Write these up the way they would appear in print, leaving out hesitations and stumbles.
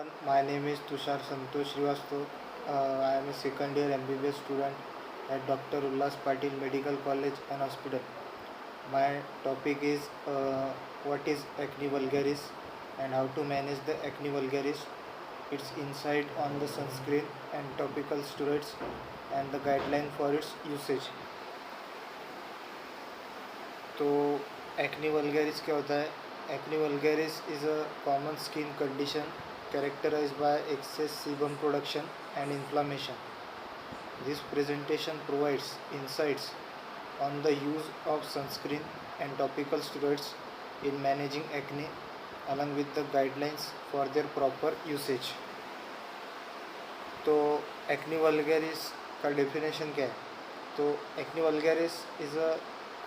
My name is Tushar Santosh Srivastav. I am a second year MBBS student at Dr. Ullas Patil Medical College and Hospital. My topic is what is acne vulgaris and how to manage the acne vulgaris, its insight on the sunscreen and topical steroids, and the guideline for its usage. तो acne vulgaris क्या होता है? Acne vulgaris is a common skin condition characterized by excess sebum production and inflammation. This presentation provides insights on the use of sunscreen and topical steroids in managing acne along with the guidelines for their proper usage. तो acne vulgaris का definition क्या है? तो acne vulgaris is a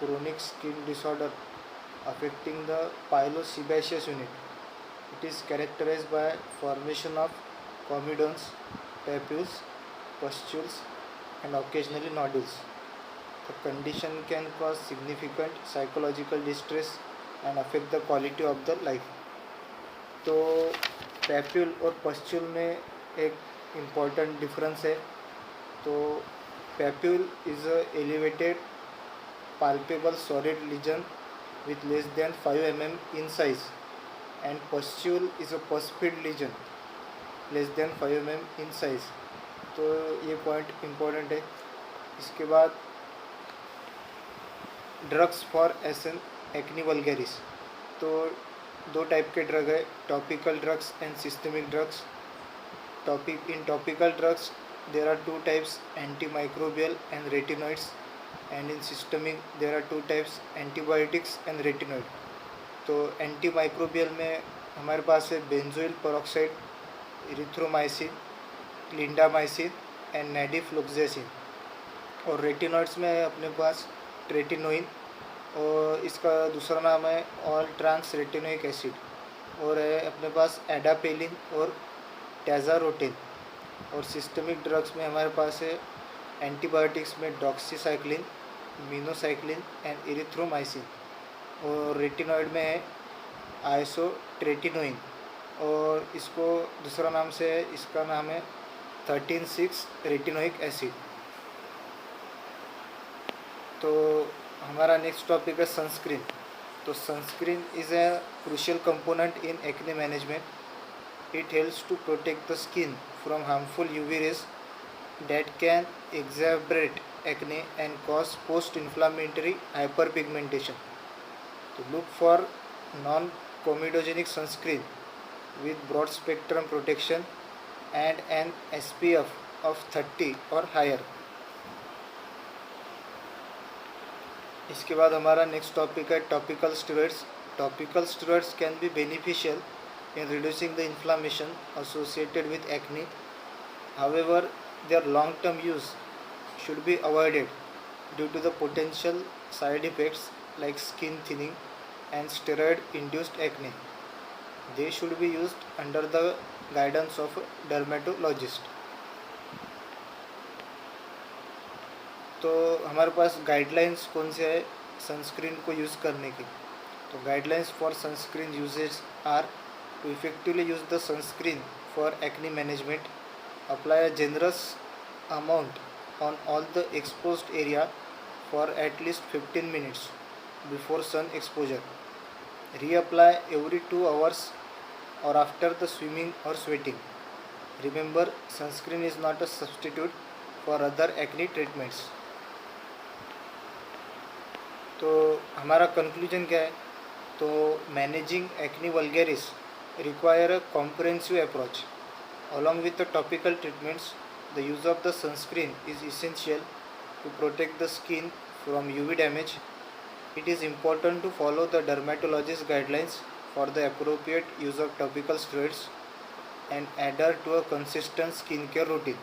chronic skin disorder affecting the pilosebaceous unit. It is characterized by formation of comedones, papules, pustules, and occasionally nodules. The condition can cause significant psychological distress and affect the quality of the life. तो papule और pustule में एक important difference है. तो papule is a elevated palpable solid lesion with less than 5 mm in size, and pustule is a pus-filled lesion less than 5 mm in size. तो ये point important है. इसके बाद ड्रग्स फॉर एक्ने वल्गेरिस. तो दो type के drug है, topical drugs and systemic drugs. In topical drugs there are two types, antimicrobial and retinoids, and in systemic there are two types, antibiotics and retinoid. तो antimicrobial में हमारे पास है benzoyl peroxide, erythromycin, clindamycin and nadifloxacin. और retinoids में है अपने पास tretinoin, और इसका दूसरा नाम है ऑल ट्रांस रेटिनोइक एसिड. और है अपने पास एडापेलिन और टैजारोटिन. और सिस्टमिक ड्रग्स में हमारे पास है एंटीबायोटिक्स में डॉक्सीसाइक्लिन, मिनोसाइक्लिन एंड इरिथ्रोमाइसिन. और रेटिनॉइड में है आइसोट्रेटिनोइन, और इसको दूसरा नाम से है, इसका नाम है 13,6 रेटिनोइक एसिड. तो हमारा नेक्स्ट टॉपिक है सनस्क्रीन. तो sunscreen is a crucial component in acne management. It helps to protect the skin from harmful UV rays that can exacerbate acne and cause post-inflammatory hyperpigmentation. To look for non-comedogenic sunscreen with broad spectrum protection and an SPF of 30 or higher. इसके बाद हमारा next topic है topical steroids. Topical steroids can be beneficial in reducing the inflammation associated with acne. However, their long-term use should be avoided due to the potential side effects like skin thinning and steroid-induced acne. They should be used under the guidance of a dermatologist. तो हमारे पास guidelines कौन से है sunscreen को use करने की? तो guidelines for sunscreen usages are: to effectively use the sunscreen for acne management, apply a generous amount on all the exposed area for at least 15 minutes before sun exposure. Reapply every 2 hours or after the swimming or sweating. Remember, sunscreen is not a substitute for other acne treatments. तो हमारा conclusion क्या है? तो managing acne vulgaris require a comprehensive approach. Along with the topical treatments, the use of the sunscreen is essential to protect the skin from UV damage. It is important to follow the dermatologist's guidelines for the appropriate use of topical steroids and adhere to a consistent skincare routine.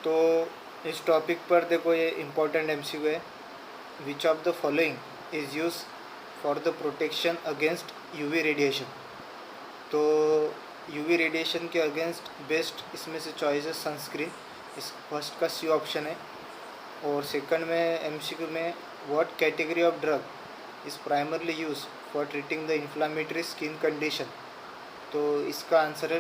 तो इस topic पर देखो ये important MCQ है. Which of the following is used for the protection against UV radiation? तो UV radiation के against best इसमें से चॉइस है सनस्क्रीन. इस फर्स्ट का सी ऑप्शन है. और सेकंड में MCQ में what category of drug is primarily use for treating the inflammatory skin condition. तो इसका आंसर है